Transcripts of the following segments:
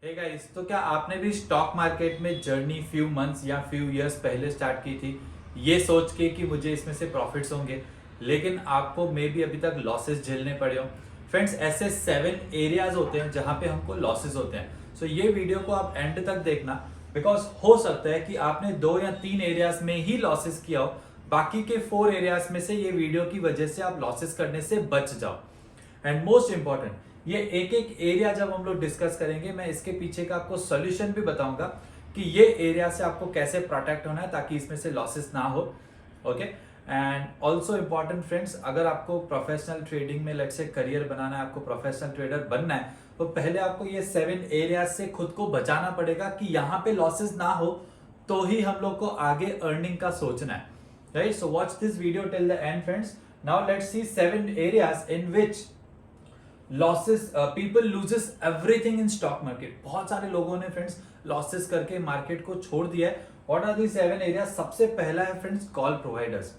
Hey guys, तो क्या आपने भी स्टॉक मार्केट में जर्नी फ्यू मंथ्स या फ्यू इयर्स पहले स्टार्ट की थी, ये सोच के कि मुझे इसमें से प्रॉफिट्स होंगे, लेकिन आपको मे बी अभी तक लॉसेस झेलने पड़े हो। फ्रेंड्स, ऐसे 7 एरियाज होते हैं जहां पे हमको लॉसेस होते हैं। सो ये वीडियो को आप एंड तक देखना, बिकॉज हो सकता है कि आपने 2 या 3 एरियाज में ही लॉसेस किया हो, बाकी के 4 एरियाज में से ये वीडियो की वजह से आप लॉसेस करने से बच जाओ। एंड मोस्ट इंपॉर्टेंट, ये एक एक एरिया जब हम लोग डिस्कस करेंगे, मैं इसके पीछे का आपको सॉल्यूशन भी बताऊंगा कि ये एरिया से आपको कैसे प्रोटेक्ट होना है ताकि इसमें से लॉसेस ना हो। Okay, and also important friends, अगर आपको प्रोफेशनल ट्रेडिंग में लेट्स से करियर बनाना है, आपको प्रोफेशनल ट्रेडर बनना है, तो पहले आपको ये 7 एरिया से खुद को बचाना पड़ेगा कि यहाँ पे लॉसेस ना हो, तो ही हम लोग को आगे अर्निंग का सोचना है। Right, so watch this video till the end friends. Now let's see 7 areas in which losses people loses everything in stock market. बहुत सारे लोगों ने फ्रेंड्स लॉसेस करके मार्केट को छोड़ दिया है। What are the 7 area? सबसे पहला है फ्रेंड्स कॉल प्रोवाइडर्स।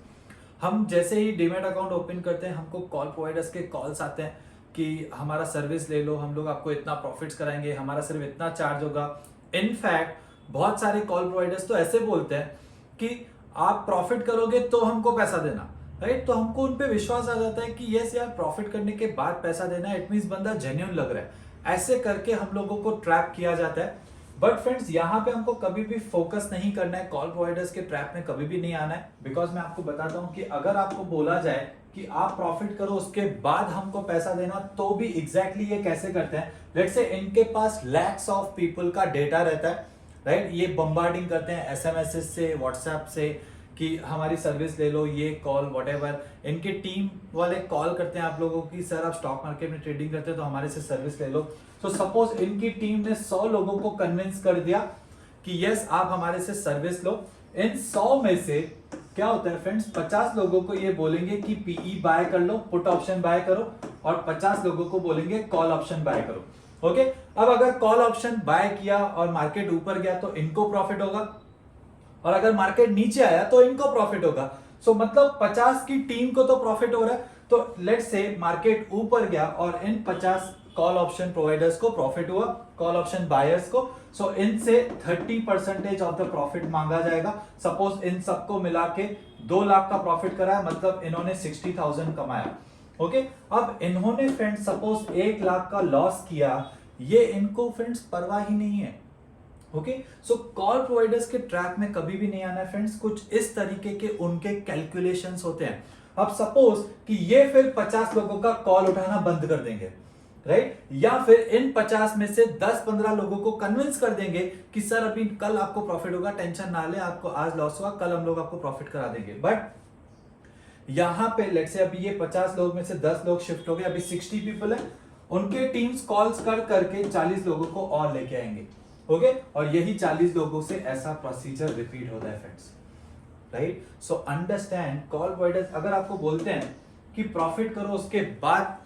हम जैसे ही डीमैट अकाउंट ओपन करते हैं, हमको कॉल प्रोवाइडर्स के कॉल्स आते हैं कि हमारा सर्विस ले लो, हम लोग आपको इतना प्रॉफिट्स कराएंगे, हमारा सिर्फ इतना चार्ज होगा। इनफैक्ट बहुत सारे कॉल प्रोवाइडर्स तो ऐसे बोलते हैं कि आप प्रॉफिट करोगे तो हमको पैसा देना। राइट, तो हमको उन पे विश्वास आ जाता है कि यस यार, प्रॉफिट करने के बाद पैसा देना है, इट मींस बंदा जेन्युइन लग रहा है। ऐसे करके हम लोगों को ट्रैप किया जाता है। बट फ्रेंड्स, यहाँ पे हमको कभी भी फोकस नहीं करना है, कॉल प्रोवाइडर्स के ट्रैप में कभी भी नहीं आना है। बिकॉज मैं आपको बताता हूँ कि अगर आपको बोला जाए कि आप प्रॉफिट करो उसके बाद हमको पैसा देना, तो भी एग्जैक्टली ये कैसे करते हैं? लेट्स से इनके पास लैक्स ऑफ पीपल का डेटा रहता है। राइट, ये बम्बार्डिंग करते हैं एसएमएस से, व्हाट्सएप से कि हमारी सर्विस ले लो, ये कॉल व्हाटएवर। इनके टीम वाले कॉल करते हैं आप लोगों की, सर आप स्टॉक मार्केट में ट्रेडिंग करते हो तो हमारे से सर्विस ले लो। तो सपोज इनकी टीम ने 100 लोगों को कन्विंस कर दिया कि यस आप हमारे से सर्विस लो। इन 100 में से क्या होता है फ्रेंड्स, 50 लोगों को ये बोलेंगे कि पीई बाय कर लो, पुट ऑप्शन बाय करो, और 50 लोगों को बोलेंगे कॉल ऑप्शन बाय करो। ओके, अब अगर कॉल ऑप्शन बाय किया और मार्केट ऊपर गया तो इनको प्रॉफिट होगा, और अगर मार्केट नीचे आया तो इनको प्रॉफिट होगा। सो मतलब 50 की टीम को तो प्रॉफिट हो रहा है। तो लेट्स से मार्केट ऊपर गया और इन 50 कॉल ऑप्शन प्रोवाइडर्स को प्रॉफिट हुआ, कॉल ऑप्शन बायर्स को। सो इनसे 30% ऑफ द प्रॉफिट मांगा जाएगा। सपोज इन सबको मिला के 2 लाख का प्रॉफिट कराया, मतलब इन्होंने 60,000 कमाया। ओके, अब इन्होंने फ्रेंड्स सपोज 1 लाख का लॉस किया, ये इनको फ्रेंड्स परवाह ही नहीं है। ओके, सो कॉल प्रोवाइडर्स के ट्रैक में कभी भी नहीं आना है फ्रेंड्स। कुछ इस तरीके के उनके कैलकुलेशंस होते हैं। अब सपोज कि ये फिर 50 लोगों का कॉल उठाना बंद कर देंगे, राइट, या फिर इन 50 में से 10-15 लोगों को कन्विंस कर देंगे कि सर अभी कल आपको प्रॉफिट होगा, टेंशन ना ले, आपको आज लॉस हुआ, कल हम लोग आपको प्रॉफिट करा देंगे। बट यहां पे लेट्स से अभी ये 50 लोग में से 10 लोग शिफ्ट हो गए, अभी 60 पीपल है, उनके टीम्स कॉल्स कर करके 40 लोगों को और लेके आएंगे। ओके, और यही 40 लोगों से ऐसा प्रोसीजर रिपीट होता है friends. Right, so understand, call providers अगर आपको बोलते हैं कि प्रॉफिट करो उसके बाद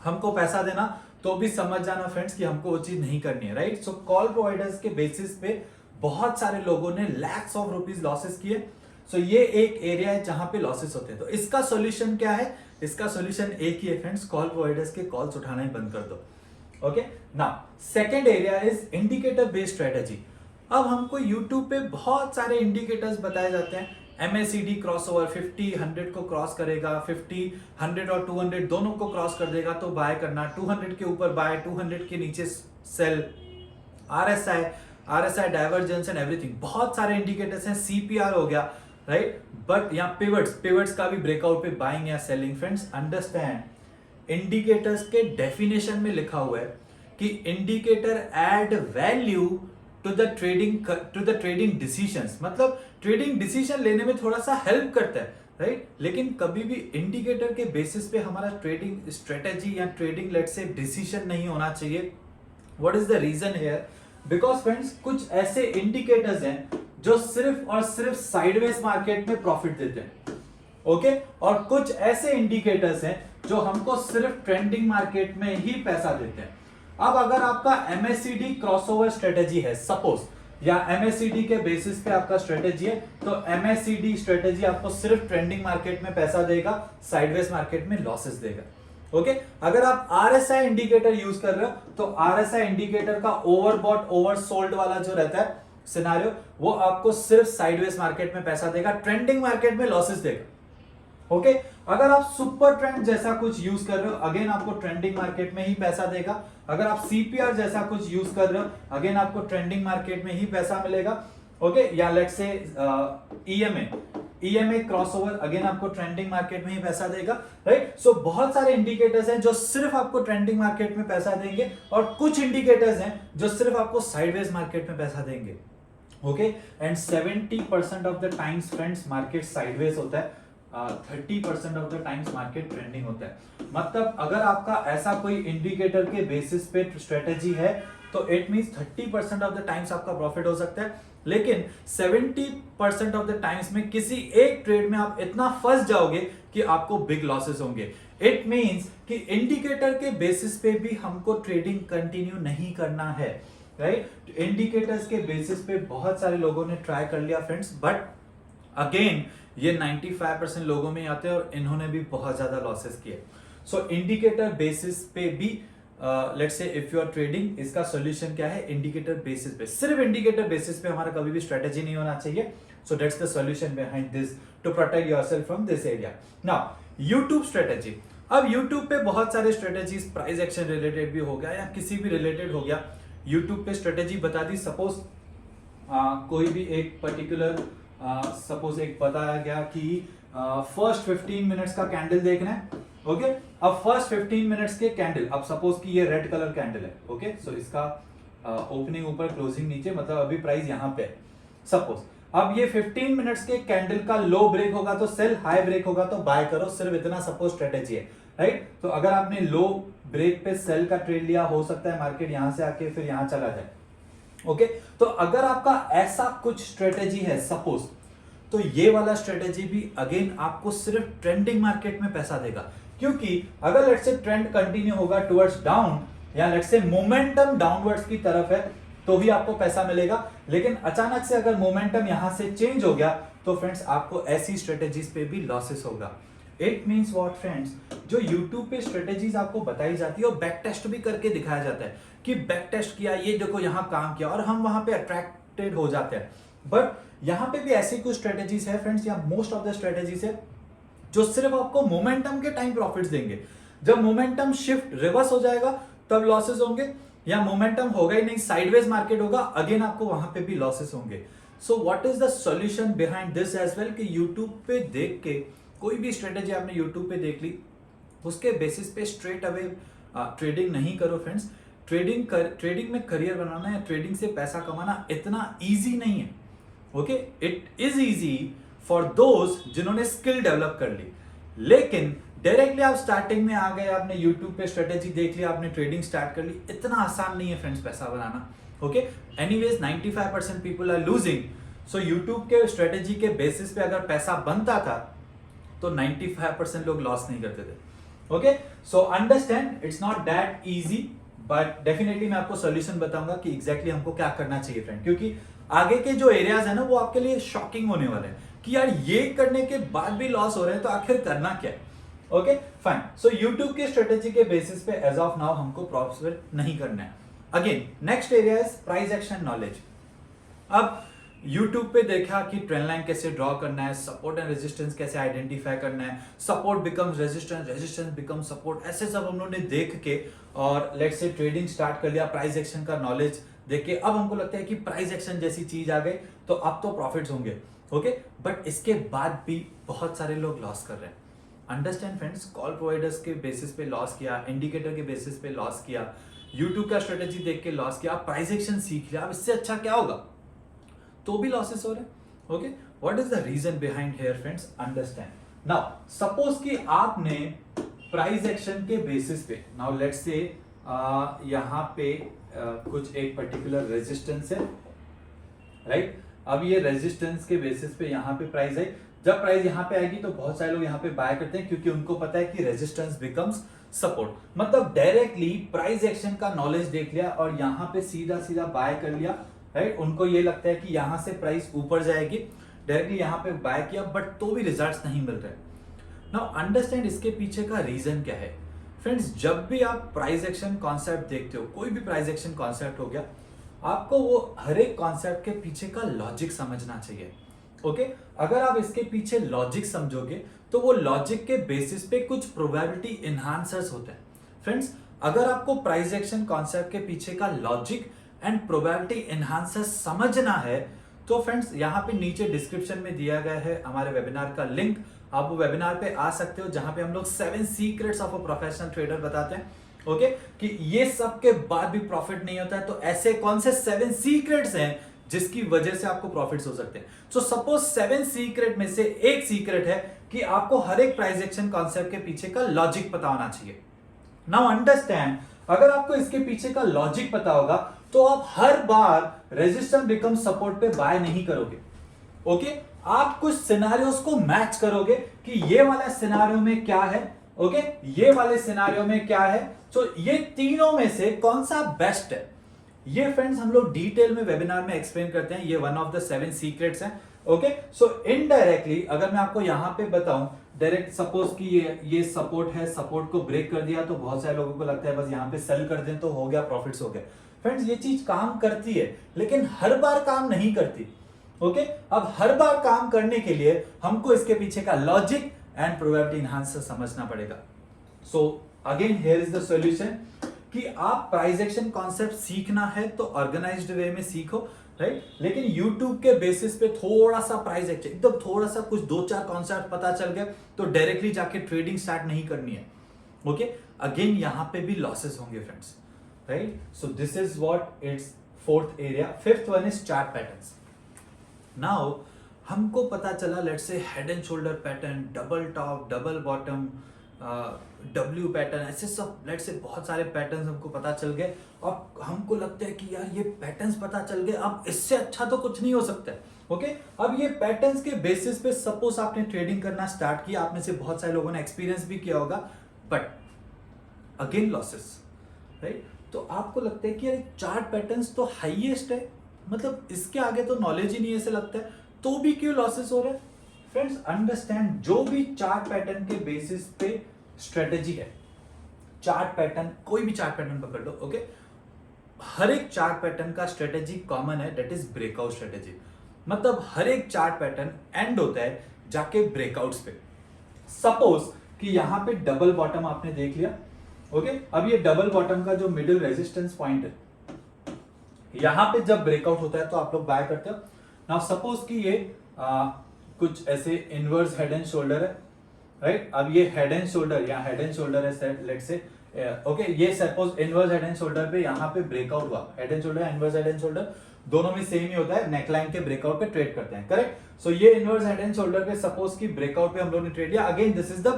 हमको पैसा देना, तो भी समझ जाना फ्रेंड्स कि हमको वो चीज नहीं करनी है। राइट, सो कॉल प्रोवाइडर्स के बेसिस पे बहुत सारे लोगों ने लैक्स ऑफ रुपीज लॉसेस किए। सो ये एक एरिया है जहां पे लॉसेस होते हैं। तो इसका सॉल्यूशन क्या है? इसका सॉल्यूशन एक ही है फ्रेंड्स, कॉल प्रोवाइडर्स के कॉल्स उठाना ही बंद कर दो। Okay, now second area is indicator based strategy. अब हमको यूट्यूब पे बहुत सारे इंडिकेटर्स बताए जाते हैं। MACD क्रॉसओवर 50 100 को क्रॉस करेगा, 50 100 और 200 दोनों को क्रॉस कर देगा तो बाय करना, 200 के ऊपर बाय, 200 के नीचे sell, RSI divergence and everything. बहुत सारे इंडिकेटर्स हैं, CPR हो गया, राइट। बट यहाँ पिवट्स का भी ब्रेकआउट पे बाइंग या सेलिंग। फ्रेंड्स अंडरस्टैंड, इंडिकेटर्स के डेफिनेशन में लिखा हुआ है कि indicator add value to the trading decisions, मतलब ट्रेडिंग डिसीजन लेने में थोड़ा सा हेल्प करता है, राइट। लेकिन कभी भी इंडिकेटर के बेसिस पे हमारा ट्रेडिंग स्ट्रेटेजी या ट्रेडिंग लेट्स से डिसीजन नहीं होना चाहिए। What is the reason here? Because friends, कुछ ऐसे इंडिकेटर्स हैं जो सिर्फ और सिर्फ साइडवेज मार्केट में प्रॉफिट देते हैं। ओके, और कुछ ऐसे इंडिकेटर्स हैं जो हमको सिर्फ ट्रेंडिंग मार्केट में ही पैसा देते हैं। अब अगर आपका MACD क्रॉसओवर स्ट्रेटेजी है सपोज, या MACD के बेसिस पे आपका स्ट्रेटेजी है, तो MACD स्ट्रेटेजी आपको सिर्फ ट्रेंडिंग मार्केट में पैसा देगा, साइडवेज मार्केट में लॉसेस देगा। ओके अगर आप आरएसआई इंडिकेटर यूज कर रहे हो तो आरएसआई इंडिकेटर का ओवरबॉट ओवरसोल्ड वाला जो रहता है सिनारियो, वो आपको सिर्फ साइडवेज मार्केट में पैसा देगा, ट्रेंडिंग मार्केट में लॉसेस देगा। ओके अगर आप सुपर ट्रेंड जैसा कुछ यूज कर रहे हो अगेन आपको ट्रेंडिंग मार्केट में ही पैसा देगा। अगर आप सीपीआर जैसा कुछ यूज कर रहे हो अगेन आपको ट्रेंडिंग मार्केट में ही पैसा मिलेगा। ओके या let's say EMA crossover again आपको ट्रेंडिंग मार्केट में ही पैसा देगा, राइट। सो बहुत सारे इंडिकेटर्स हैं जो सिर्फ आपको ट्रेंडिंग मार्केट में पैसा देंगे और कुछ इंडिकेटर्स हैं जो सिर्फ आपको साइडवेज मार्केट में पैसा देंगे। Okay and 70% of the times friends market sideways होता है, 30% of the times market trending होता है। मतलब अगर आपका ऐसा कोई इंडिकेटर के बेसिस पे स्ट्रेटेजी है तो it means 30% of the times आपका प्रॉफिट हो सकता है, लेकिन 70% ऑफ द टाइम्स में किसी एक ट्रेड में आप इतना फंस जाओगे कि आपको बिग लॉसेस होंगे। इट मींस कि इंडिकेटर के बेसिस पे भी हमको ट्रेडिंग कंटिन्यू नहीं करना है, राइट। इंडिकेटर्स के बेसिस पे बहुत सारे लोगों ने ट्राई कर लिया फ्रेंड्स, बट अगेन ये 95% लोगों में आते हैं और इन्होंने भी बहुत ज्यादा लॉसेस किए। सो इंडिकेटर बेसिस पे भी लेट्स से इफ यू आर ट्रेडिंग, इसका सॉल्यूशन क्या है, इंडिकेटर बेसिस पे, सिर्फ इंडिकेटर बेसिस पे हमारा कभी भी स्ट्रेटेजी नहीं होना चाहिए। So that's the solution behind this to protect yourself from this area. Now YouTube strategy, अब यूट्यूब पे बहुत सारे स्ट्रेटेजीज, प्राइस एक्शन रिलेटेड भी हो गया या किसी भी रिलेटेड हो गया, यूट्यूब पे स्ट्रेटेजी बता दी। सपोज कोई भी एक पर्टिकुलर सपोज एक बताया गया कि फर्स्ट 15 मिनट्स का कैंडल देखना है। ओके अब फर्स्ट 15 मिनट्स के कैंडल, अब सपोज कि ये रेड कलर कैंडल है। ओके सो इसका ओपनिंग ऊपर क्लोजिंग नीचे, मतलब अभी प्राइस यहां पे है सपोज। अब ये 15 मिनट्स के कैंडल का लो ब्रेक होगा तो सेल, हाई ब्रेक होगा तो बाय करो, सिर्फ इतना सपोज स्ट्रेटेजी है, राइट। तो अगर आपने लो ब्रेक पे सेल का ट्रेड लिया, हो सकता है मार्केट यहां से आके फिर यहां चला जाए। ओके तो अगर आपका ऐसा कुछ स्ट्रेटेजी है सपोज, तो ये वाला स्ट्रेटेजी भी अगेन आपको सिर्फ ट्रेंडिंग मार्केट में पैसा देगा, क्योंकि अगर लेट्स से ट्रेंड कंटिन्यू होगा टुवर्ड्स डाउन या लेट्स से मोमेंटम डाउनवर्ड्स की तरफ है तो भी आपको पैसा मिलेगा, लेकिन अचानक से अगर मोमेंटम यहां से चेंज हो गया तो फ्रेंड्स आपको ऐसी स्ट्रेटेजीज पे भी लॉसेस होगा। इट मींस व्हाट फ्रेंड्स, जो YouTube पे स्ट्रेटेजीज आपको बताई जाती है और बैक टेस्ट भी करके दिखाया जाता है कि बैक टेस्ट किया, ये देखो यहां काम किया और हम वहां पे अट्रैक्टेड हो जाते हैं। बट यहां पे भी ऐसी कुछ स्ट्रेटेजीज है फ्रेंड्स, या मोस्ट ऑफ द स्ट्रेटेजीज है जो सिर्फ आपको मोमेंटम के टाइम प्रॉफिट्स देंगे। जब मोमेंटम शिफ्ट रिवर्स हो जाएगा तब लॉसेस होंगे, या मोमेंटम होगा ही नहीं, साइडवेज मार्केट होगा, अगेन आपको वहां पे भी लॉसेस होंगे। So what is the solution behind this as well, कि यूट्यूब पे देख के कोई भी स्ट्रेटेजी आपने यूट्यूब पे देख ली, उसके बेसिस पे स्ट्रेट अवे ट्रेडिंग नहीं करो फ्रेंड्स। ट्रेडिंग में करियर बनाना या ट्रेडिंग से पैसा कमाना इतना ईजी नहीं है। Okay it is easy for those जिन्होंने स्किल डेवलप कर ली, लेकिन डायरेक्टली आप स्टार्टिंग में आ गए, आपने यूट्यूब पे स्ट्रेटेजी देख लिया, आपने ट्रेडिंग स्टार्ट कर ली, इतना आसान नहीं है फ्रेंड्स पैसा बनाना। Okay anyways 95% people are losing. So YouTube के स्ट्रेटेजी के बेसिस पे अगर पैसा बनता था तो 95% लोग लॉस नहीं करते थे। Okay so understand it's not that easy, but definitely मैं आपको सॉल्यूशन बताऊंगा कि एग्जैक्टली हमको क्या करना चाहिए फ्रेंड, क्योंकि आगे के जो एरियाज है ना वो आपके लिए शॉकिंग होने वाले हैं कि यार ये करने के बाद भी लॉस हो रहे हैं तो आखिर करना क्या है। ओके फाइन, सो यूट्यूब की स्ट्रेटेजी के बेसिस पे एज ऑफ नाउ हमको प्रॉफिट नहीं करना है। Again next area is price action knowledge. अब यूट्यूब पे देखा कि ट्रेंड लाइन कैसे ड्रॉ करना है, सपोर्ट एंड रेजिस्टेंस कैसे आइडेंटिफाई करना है, support becomes resistance, resistance becomes support, ऐसे सब हम लोगों ने देख के और लेट्स से ट्रेडिंग स्टार्ट कर लिया। प्राइस एक्शन का नॉलेज देख के अब हमको लगता है कि प्राइस एक्शन जैसी चीज आ गई तो अब तो प्रॉफिट्स होंगे। ओके बट इसके बाद भी बहुत सारे लोग लॉस कर रहे हैं। अंडरस्टैंड फ्रेंड्स, कॉल प्रोवाइडर्स के बेसिस पे लॉस किया, इंडिकेटर के बेसिस पे लॉस किया, यूट्यूब का स्ट्रेटेजी देख के लॉस किया, प्राइस एक्शन सीख लिया, अब इससे अच्छा क्या होगा, तो भी लॉसेस हो रहे हैं। Okay what is the reason behind here friends, understand. Now suppose कि आपने प्राइस एक्शन के बेसिस पे, नाउ लेट्स से यहां पे कुछ एक पर्टिकुलर रेजिस्टेंस है, राइट। अब ये रेजिस्टेंस के बेसिस पे यहां पे प्राइस है, जब प्राइस यहां पे आएगी तो बहुत सारे लोग यहां पे बाय करते हैं क्योंकि उनको पता है कि रेजिस्टेंस बिकम्स सपोर्ट, मतलब डायरेक्टली प्राइस एक्शन का नॉलेज देख लिया और यहां पे सीधा सीधा बाय कर लिया, राइट। उनको ये लगता है कि यहां से प्राइस ऊपर जाएगी, डायरेक्टली यहां पे बाय किया, बट तो भी रिजल्ट्स नहीं मिल रहे। नाउ अंडरस्टैंड इसके पीछे का रीजन क्या है फ्रेंड्स जब भी आप प्राइस एक्शन कॉन्सेप्ट देखते हो, कोई भी प्राइस एक्शन कॉन्सेप्ट हो गया, आपको वो हर एक कॉन्सेप्ट के पीछे का लॉजिक समझना चाहिए। ओके, अगर आप इसके पीछे लॉजिक समझोगे तो वो लॉजिक के बेसिस पे कुछ प्रोबेबिलिटी इनहांसर्स होते हैं। फ्रेंड्स अगर आपको प्राइस एक्शन कॉन्सेप्ट के पीछे का लॉजिक एंड प्रोबेबिलिटी इनहांसर्स समझना है तो फ्रेंड्स यहाँ पे नीचे डिस्क्रिप्शन में दिया गया है हमारे वेबिनार का लिंक, आप वो वेबिनार पे आ सकते हो जहां पे हम लोग 7 secrets of a professional trader बताते हैं। ओके, कि ये सब के बाद भी प्रॉफिट नहीं होता है तो ऐसे कौन से 7 सीक्रेट्स हैं जिसकी वजह से आपको प्रॉफिट्स हो सकते हैं। सो सपोज 7 सीक्रेट में से एक सीक्रेट है कि आपको हर एक प्राइस एक्शन कॉन्सेप्ट के पीछे का लॉजिक पता होना चाहिए। नाउ अंडरस्टैंड, अगर आपको इसके पीछे का लॉजिक पता होगा तो आप हर बार रेजिस्टेंस बिकम सपोर्ट पे बाय नहीं करोगे। ओके, आप कुछ सिनेरियोस को मैच करोगे कि ये वाला सिनेरियो में क्या है, ओके, ये वाले सिनेरियो में क्या है, तो ये तीनों में से कौन सा बेस्ट है, ये फ्रेंड्स हम लोग डिटेल में वेबिनार में एक्सप्लेन करते हैं। ये वन ऑफ द 7 सीक्रेट्स हैं। ओके, सो इनडायरेक्टली अगर मैं आपको यहां पे बताऊं, डायरेक्ट सपोज कि ये सपोर्ट है, सपोर्ट को ब्रेक कर दिया तो बहुत सारे लोगों को लगता है बस यहां पे सेल कर दें तो हो गया, प्रॉफिट्स हो गए। फ्रेंड्स ये चीज काम करती है लेकिन हर बार काम नहीं करती। ओके, अब हर बार काम करने के लिए हमको इसके पीछे का लॉजिक एंड प्रोबेबिलिटी इनहांसर समझना पड़ेगा। So again here is the solution कि आप प्राइस एक्शन कॉन्सेप्ट सीखना है तो ऑर्गेनाइज्ड वे में सीखो, राइट, लेकिन YouTube के बेसिस पे थोड़ा सा प्राइस एक्शन एकदम थोड़ा सा कुछ 2-4 कॉन्सेप्ट पता चल गया तो डायरेक्टली जाके ट्रेडिंग स्टार्ट नहीं करनी है। ओके, अगेन यहां पे भी लॉसेस होंगे friends, right. So this is what it's fourth area. Fifth one is chart patterns. Now हमको पता चला let's say head and shoulder pattern, double top, double bottom, W pattern, ऐसे सब लेट्स से बहुत सारे पैटर्न्स हमको पता चल गए और हमको लगता है कि यार ये पैटर्न्स पता चल गए, अब इससे अच्छा तो कुछ नहीं हो सकता है। ओके, अब ये पैटर्न्स के बेसिस पे सपोज आपने ट्रेडिंग करना स्टार्ट किया, आप में से बहुत सारे लोगों ने एक्सपीरियंस भी किया होगा, बट अगेन लॉसेस, राइट। तो आपको लगता है कि यार चार्ट पैटर्न्स तो हाईएस्ट है, मतलब इसके आगे तो नॉलेज ही नहीं ऐसे लगता है, तो भी क्यों लॉसेस हो रहे हैं। फ्रेंड्स अंडरस्टैंड, जो भी चार्ट पैटर्न के बेसिस पे स्ट्रेटेजी है, चार्ट पैटर्न, कोई भी चार्ट पैटर्न पकड़ लो, ओके, हर एक चार्ट पैटर्न का स्ट्रेटेजी कॉमन है, दैट इज ब्रेकआउट स्ट्रेटेजी। मतलब हर एक चार्ट पैटर्न एंड होता है जाके ब्रेकआउट्स पे। सपोज कि यहां पे डबल बॉटम आपने देख लिया, ओके, अब ये डबल बॉटम का जो मिडिल रेजिस्टेंस पॉइंट है, यहां पे जब ब्रेकआउट होता है तो आप लोग बाय करते हो। नाउ सपोज कि ये कुछ ऐसे इनवर्स हेड एंड शोल्डर है, राइट। अब ये हेड एंड शोल्डर, यहाँ हेड एंड शोल्डर है लेट्स से, ओके, ये suppose inverse head and shoulder पे यहाँ पे ब्रेकआउट हुआ, head and shoulder, inverse head and shoulder दोनों में सेम ही होता है, नेकलाइन के ब्रेकआउट पे ट्रेड करते हैं, करेक्ट। सो ये इनवर्स हेड एंड शोल्डर पे सपोज की ब्रेकआउट पे हम लोगों ने ट्रेड लिया, again this is the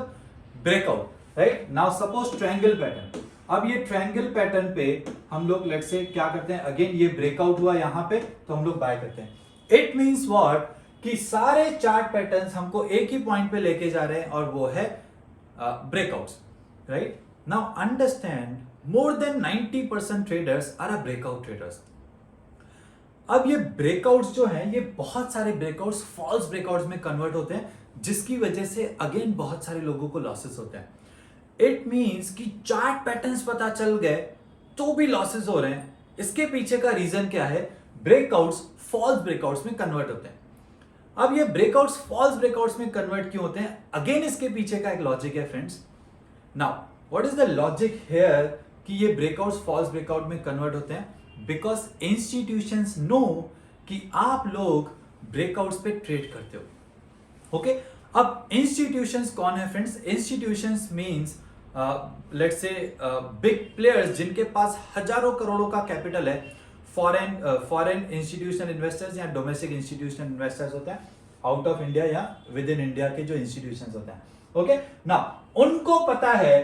breakout, right. Now suppose triangle pattern, अब ये ट्रायंगल पैटर्न पे हम लोग लेट्स से क्या करते हैं, अगेन ये ब्रेकआउट हुआ यहाँ पे तो हम लोग बाय करते हैं। इट मींस व्हाट, कि सारे चार्ट पैटर्न्स हमको एक ही पॉइंट पे लेके जा रहे हैं और वो है breakouts, right. Now understand, more than 90% traders are a breakout traders. अब ये ब्रेकआउट्स जो हैं, ये बहुत सारे ब्रेकआउट्स फॉल्स ब्रेकआउट्स में कन्वर्ट होते हैं, जिसकी वजह से अगेन बहुत सारे लोगों को लॉसेस होते हैं। इट मींस कि चार्ट पैटर्न्स पता चल गए तो भी लॉसेस हो रहे हैं। इसके पीछे का रीजन क्या है, ब्रेकआउट्स फॉल्स ब्रेकआउट्स में कन्वर्ट होते हैं। अब ये ब्रेकआउट्स फॉल्स ब्रेकआउट्स में कन्वर्ट क्यों होते हैं, अगेन इसके पीछे का एक लॉजिक है friends. Now what is the logic here कि ये ब्रेकआउट्स फॉल्स ब्रेकआउट में कन्वर्ट होते हैं, बिकॉज इंस्टीट्यूशंस नो कि आप लोग ब्रेकआउट्स पे ट्रेड करते हो। ओके, अब इंस्टीट्यूशंस कौन है friends, institutions means let's say big players जिनके पास हजारों करोड़ों का कैपिटल है, फॉरेन इंस्टीट्यूशनल इन्वेस्टर्स या डोमेस्टिक इंस्टीट्यूशनल इन्वेस्टर्स होते हैं, आउट ऑफ इंडिया या विद इन इंडिया के जो इंस्टीट्यूशंस होते हैं। ओके, नाउ उनको पता है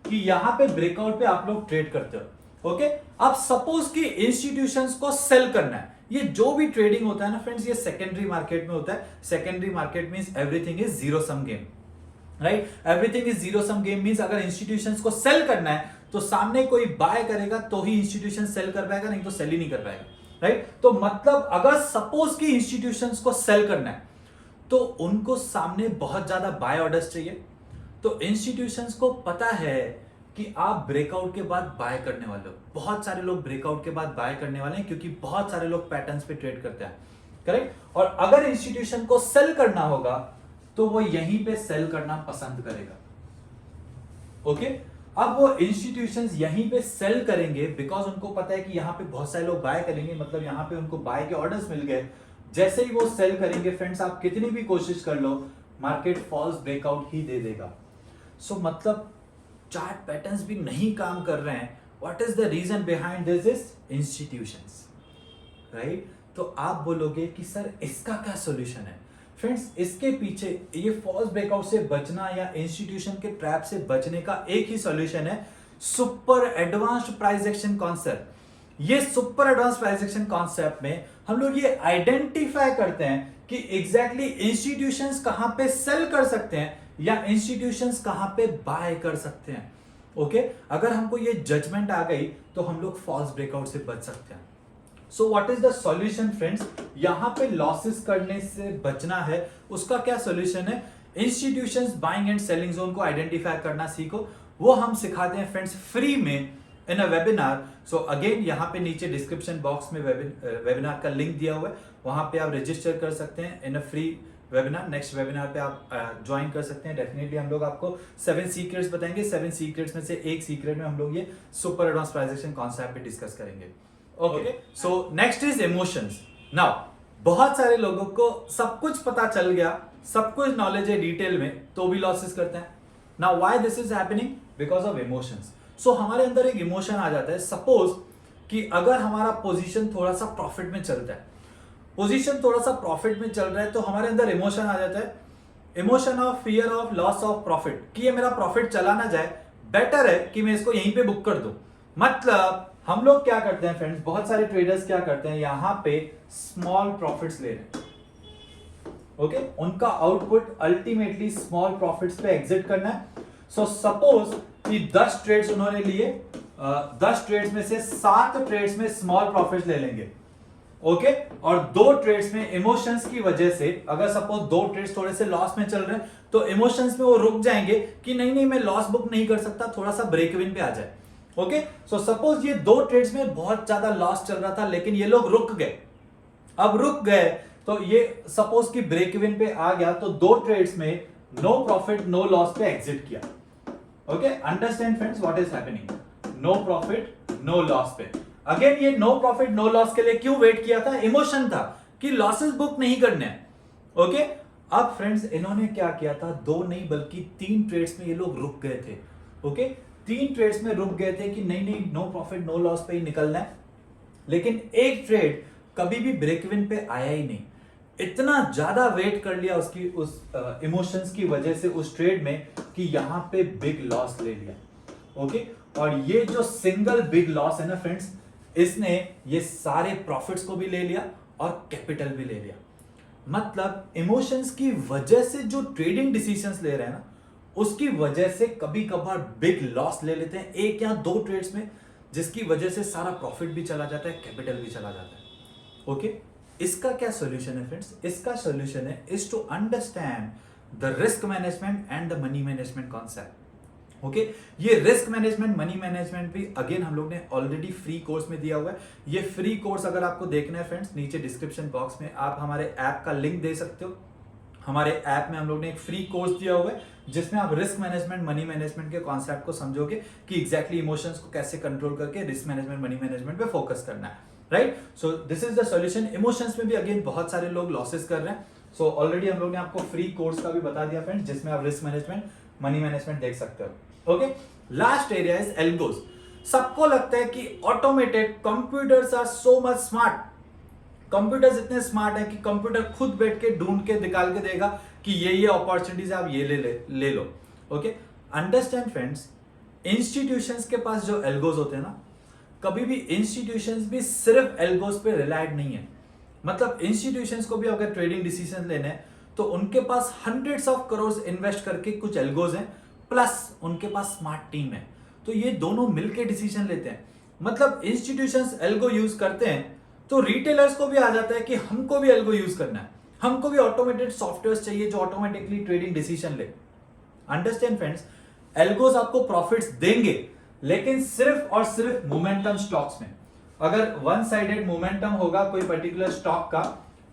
कि यहां पे ब्रेकआउट पे आप लोग ट्रेड करते हो। ओके, अब सपोज कि इंस्टीट्यूशंस को सेल करना है, ये जो भी ट्रेडिंग होता है ना फ्रेंड्स, ये सेकेंडरी मार्केट में होता है। Secondary market means everything is zero sum game, right. Everything is zero sum game means अगर इंस्टीट्यूशंस को सेल करना है तो सामने कोई बाय करेगा तो ही इंस्टीट्यूशन सेल कर पाएगा, नहीं तो सेल ही नहीं कर पाएगा, राइट। तो मतलब अगर सपोज कि इंस्टीट्यूशंस को सेल करना है तो उनको सामने बहुत ज्यादा बाय ऑर्डर्स चाहिए। तो इंस्टीट्यूशंस को पता है कि आप ब्रेकआउट के बाद बाय करने वाले हो। बहुत सारे लोग ब्रेकआउट के बाद बाय करने वाले हैं क्योंकि बहुत सारे लोग पैटर्न्स पे ट्रेड करते हैं, करेक्ट। और अगर इंस्टीट्यूशन को सेल करना होगा तो वो यहीं पे सेल करना पसंद करेगा, ओके। अब वो इंस्टीट्यूशंस यहीं पे सेल करेंगे बिकॉज उनको पता है कि यहां पे बहुत सारे लोग बाय करेंगे, मतलब यहां पे उनको बाय के ऑर्डर्स मिल गए। जैसे ही वो सेल करेंगे फ्रेंड्स, आप कितनी भी कोशिश कर लो, मार्केट फॉल्स ब्रेकआउट ही दे देगा। सो मतलब चार्ट पैटर्न्स भी नहीं काम कर रहे हैं। What is the reason behind this is institutions, right. तो आप बोलोगे कि सर इसका क्या सॉल्यूशन है? फ्रेंड्स, इसके पीछे ये फॉल्स ब्रेकआउट से बचना या इंस्टीट्यूशन के ट्रैप से बचने का एक ही सॉल्यूशन है, super advanced price action concept. ये super advance price action concept में हम लोग ये आइडेंटिफाई करते हैं कि एग्जैक्टली इंस्टीट्यूशंस कहां पे सेल कर सकते हैं या इंस्टीट्यूशंस कहां पे बाय कर सकते हैं, ओके। अगर हमको ये जजमेंट आ गई तो हम लोग फॉल्स ब्रेकआउट से बच सकते हैं। सो what is the solution friends? यहां पे लॉसेस करने से बचना है, उसका क्या सॉल्यूशन है? Institutions buying and selling zone को आइडेंटिफाई करना सीखो। वो हम सिखाते हैं फ्रेंड्स फ्री में इन अ वेबिनार। सो अगेन यहाँ पे नीचे डिस्क्रिप्शन बॉक्स में वेबिनार का लिंक दिया हुआ है, वहां पे आप रजिस्टर कर सकते हैं in a free webinar. Next webinar पे आप ज्वाइन कर सकते हैं। डेफिनेटली हम लोग आपको 7 सीक्रेट्स बताएंगे। 7 सीक्रेट्स में से एक सीक्रेट में हम लोग ये super advance price action concept पे डिस्कस करेंगे, okay. So next is emotions. Now बहुत सारे लोगों को सब कुछ पता चल गया, सब कुछ नॉलेज है डिटेल में, तो भी लॉसेस करते हैं। Now why this is happening? Because of emotions. So हमारे अंदर एक इमोशन आ जाता है। सपोज कि अगर हमारा पोजीशन थोड़ा सा प्रॉफिट में चलता है, पोजीशन थोड़ा सा प्रॉफिट में चल रहा है, तो हमारे अंदर इमोशन आ जाता है, emotion of fear of loss of profit, कि ये मेरा प्रॉफिट चला ना जाए, बेटर है कि मैं इसको यहीं पे बुक कर दूं। मतलब हम लोग क्या करते हैं फ्रेंड्स, बहुत सारे ट्रेडर्स क्या करते हैं, यहां पे स्मॉल प्रॉफिट्स ले रहे हैं, ओके। उनका आउटपुट अल्टीमेटली स्मॉल प्रॉफिट्स पे एग्जिट करना है। सो सपोज कि 10 ट्रेड्स उन्होंने लिए, 10 ट्रेड्स में से 7 ट्रेड्स में स्मॉल प्रॉफिट्स ले लेंगे, ओके। और 2 ट्रेड्स में इमोशंस की वजह से, अगर सपोज 2 ट्रेड्स थोड़े से लॉस में चल रहे हैं, तो इमोशंस में वो रुक जाएंगे कि नहीं नहीं मैं लॉस बुक नहीं कर सकता, थोड़ा सा ब्रेक इवन पे आ जाए, ओके। सो सपोज ये 2 ट्रेड्स में बहुत ज्यादा लॉस चल रहा था, लेकिन ये लोग रुक गए। अब रुक गए तो ये सपोज कि ब्रेक इवन पे आ गया, तो 2 ट्रेड्स में नो प्रॉफिट नो लॉस पे एग्जिट किया, okay. Understand friends what is happening? No profit no loss पे। अगेन ये नो प्रॉफिट नो लॉस के लिए क्यों वेट किया था? इमोशन था कि लॉसेस बुक नहीं करने हैं, ओके। अब फ्रेंड्स इन्होंने क्या किया था, 2 नहीं बल्कि 3 ट्रेड्स में ये लोग रुक गए थे, ओके। 3 ट्रेड्स में रुक गए थे कि नहीं नहीं नो प्रॉफिट नो लॉस पे ही निकलना है, लेकिन एक ट्रेड कभी भी ब्रेक इवन पे आया ही नहीं। इतना ज्यादा वेट कर लिया उसकी उस इमोशंस की वजह से उस ट्रेड में कि यहां पे बिग लॉस ले लिया, ओके। और ये जो सिंगल बिग लॉस है ना फ्रेंड्स, इसने ये सारे प्रॉफिट्स को भी ले लिया और कैपिटल भी ले लिया। मतलब इमोशंस की वजह से जो ट्रेडिंग डिसीजंस ले रहे हैं ना, उसकी वजह से कभी कभार बिग लॉस ले लेते हैं 1 या 2 ट्रेड्स में, जिसकी वजह से सारा प्रॉफिट भी चला जाता है, कैपिटल भी चला जाता है, ओके। इसका क्या सॉल्यूशन है फ्रेंड्स? इसका सॉल्यूशन है is to understand the risk management and the money management concept, okay. ये रिस्क मैनेजमेंट मनी मैनेजमेंट भी अगेन हम लोग ने ऑलरेडी फ्री कोर्स में दिया हुआ है। ये फ्री कोर्स अगर आपको देखना है फ्रेंड्स, नीचे डिस्क्रिप्शन बॉक्स में आप हमारे ऐप का लिंक दे सकते हो। हमारे ऐप में हम लोग ने एक फ्री कोर्स दिया हुआ है जिसमें आप रिस्क मैनेजमेंट मनी मैनेजमेंट के कॉन्सेप्ट को समझोगे कि एग्जैक्टली इमोशंस को कैसे कंट्रोल करके रिस्क मैनेजमेंट मनी मैनेजमेंट पे फोकस करना है, right. So this is the solution. Emotions में भी अगेन बहुत सारे लोग लॉसेस कर रहे हैं। सो ऑलरेडी हम लोग ने आपको फ्री कोर्स का भी बता दिया फ्रेंड्स, जिसमें आप रिस्क मैनेजमेंट मनी मैनेजमेंट देख सकते हो, okay. Last area is algos. सबको लगता है कि automated computers are so much smart, computers इतने स्मार्ट है कि कंप्यूटर खुद बैठ के ढूंढ के निकाल के देगा कि ये अपॉर्चुनिटीज आप ये ले लो, ओके। अंडरस्टैंड फ्रेंड्स, इंस्टीट्यूशंस के पास जो एल्गोस होते हैं ना, कभी भी इंस्टीट्यूशंस भी सिर्फ एल्गोस पे रिलायड नहीं है। मतलब इंस्टीट्यूशंस को भी अगर ट्रेडिंग डिसीजन लेने हैं तो उनके पास हंड्रेड्स ऑफ करोड़ इन्वेस्ट करके कुछ एल्गोस हैं, प्लस उनके पास स्मार्ट टीम है, तो ये दोनों मिलकर डिसीजन लेते हैं। मतलब इंस्टीट्यूशंस एल्गो यूज करते हैं तो रिटेलर्स को भी आ जाता है कि हमको भी एल्गो यूज करना है, हमको भी ऑटोमेटेड सॉफ्टवेयर चाहिए जो ऑटोमेटिकली ट्रेडिंग डिसीजन ले। अंडरस्टैंड फ्रेंड्स, एल्गोज आपको प्रॉफिट्स देंगे, लेकिन सिर्फ और सिर्फ मोमेंटम स्टॉक्स में। अगर वन साइडेड मोमेंटम होगा कोई पर्टिकुलर स्टॉक का,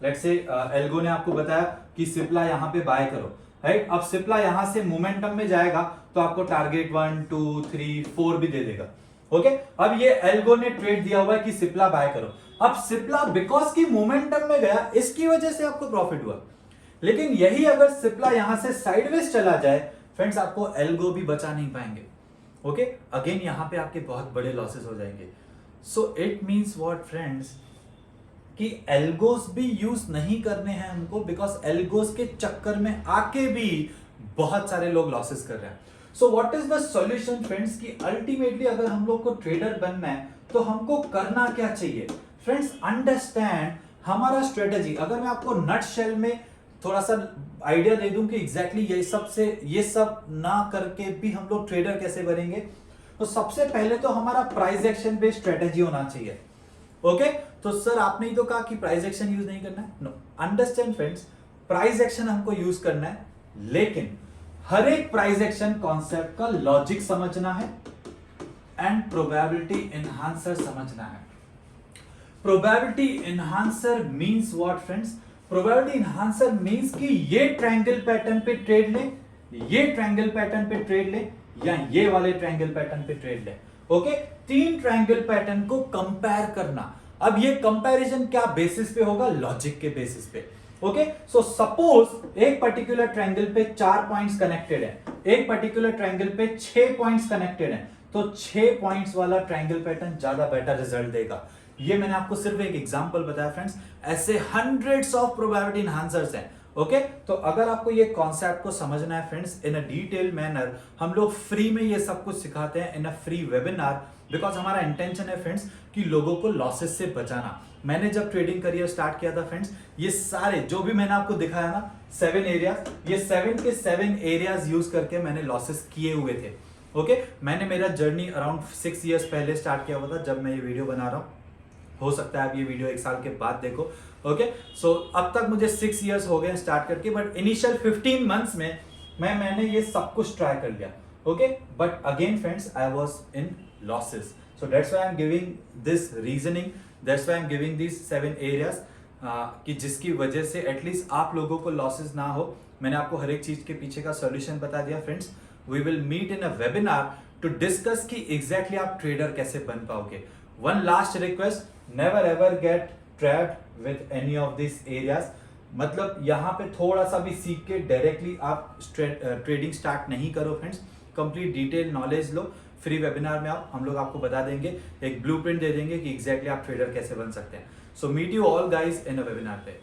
लेट्स से एल्गो ने आपको बताया कि सिप्ला यहां पे बाय करो, राइट। अब सिप्ला यहां से मोमेंटम में जाएगा तो आपको टारगेट 1 2 3 4 भी दे देगा, ओके। अब ये एल्गो ने ट्रेड दिया हुआ है कि सिप्ला बाय करो। अब सिप्ला बिकॉज की मोमेंटम में गया, इसकी वजह से आपको प्रॉफिट हुआ। लेकिन यही अगर सिप्ला यहां से साइडवेज चला जाए फ्रेंड्स, आपको एल्गो भी बचा नहीं पाएंगे, ओके। अगेन यहां पे आपके बहुत बड़े लॉसेस हो जाएंगे। So it means what friends, कि एल्गोस भी यूज नहीं करने हैं हमको, बिकॉज एल्गोस के चक्कर में आके भी बहुत सारे लोग लॉसेस कर रहे हैं। सो what is the solution friends, कि अल्टीमेटली अगर हम लोग को ट्रेडर बनना है तो हमको करना क्या चाहिए फ्रेंड्स, अंडरस्टैंड हमारा स्ट्रेटेजी। अगर मैं आपको नट शेल में थोड़ा सा आइडिया दे दूं कि एग्जैक्टली ये सब ना करके भी हम लोग ट्रेडर कैसे बनेंगे, तो सबसे पहले तो हमारा प्राइस एक्शन बेस्ड स्ट्रेटेजी होना चाहिए, ओके। तो सर आपने ही तो कहा कि प्राइस एक्शन यूज नहीं करना है। No, understand friends, price action हमको यूज करना है, लेकिन हर एक प्राइस एक्शन कॉन्सेप्ट का लॉजिक समझना है एंड प्रोबेबिलिटी एनहांसर समझना है। Probability enhancer means what friends, probability enhancer means कि ये ट्रायंगल पैटर्न पे ट्रेड ले, ये ट्रायंगल पैटर्न पे ट्रेड ले, या ये वाले ट्रायंगल पैटर्न पे ट्रेड ले, ओके। तीन ट्रायंगल पैटर्न को कंपेयर करना। अब ये कंपैरिजन क्या बेसिस पे होगा, लॉजिक के बेसिस पे, ओके। सो सपोज एक पर्टिकुलर ट्रायंगल पे 4 पॉइंट्स कनेक्टेड है, एक पर्टिकुलर ट्रायंगल पे 6 पॉइंट्स कनेक्टेड है, तो 6 पॉइंट्स वाला ट्रायंगल पैटर्न ज्यादा बेटर रिजल्ट देगा। ये मैंने आपको सिर्फ एक एग्जांपल बताया फ्रेंड्स, ऐसे हंड्रेड्स ऑफ प्रोबेबिलिटी एनहांसर्स हैं, ओके। तो अगर आपको ये कॉन्सेप्ट को समझना है friends in a detail manner, हम लोग फ्री में ये सब कुछ सिखाते हैं in a free webinar, because हमारा इंटेंशन है फ्रेंड्स कि लोगों को लॉसेस से बचाना। मैंने जब ट्रेडिंग करियर स्टार्ट किया था फ्रेंड्स, ये सारे जो भी मैंने आपको दिखाया ना 7 एरियाज, ये 7 के 7 एरियाज यूज करके मैंने लॉसेस किए हुए थे, ओके। मैंने मेरा जर्नी अराउंड 6 इयर्स पहले स्टार्ट किया हुआ था जब मैं ये वीडियो बना रहा हूँ। हो सकता है आप ये वीडियो 1 साल के बाद देखो, ओके। सो अब तक मुझे 6 इयर्स हो गए स्टार्ट करके, बट इनिशियल 15 मंथ्स में मैंने ये सब कुछ ट्राई कर लिया, okay. But again friends I was in losses, so that's why I am giving this reasoning, that's why I am giving this 7 areas, कि जिसकी वजह से एटलीस्ट आप लोगों को लॉसेस ना हो। मैंने आपको हर एक चीज के पीछे का सॉल्यूशन बता दिया friends. We will meet in a webinar to discuss कि एग्जैक्टली आप ट्रेडर कैसे बन पाओगे। One last request, never ever get trapped with any of this areas. मतलब यहाँ पे थोड़ा सा भी सीख के डायरेक्टली आप ट्रेडिंग स्टार्ट नहीं करो फ्रेंड्स, कंप्लीट डिटेल नॉलेज लो। फ्री वेबिनार में हम लोग आपको बता देंगे, एक ब्लूप्रिंट दे देंगे कि एग्जैक्टली आप ट्रेडर कैसे बन सकते हैं। So meet you all guys in a webinar पे।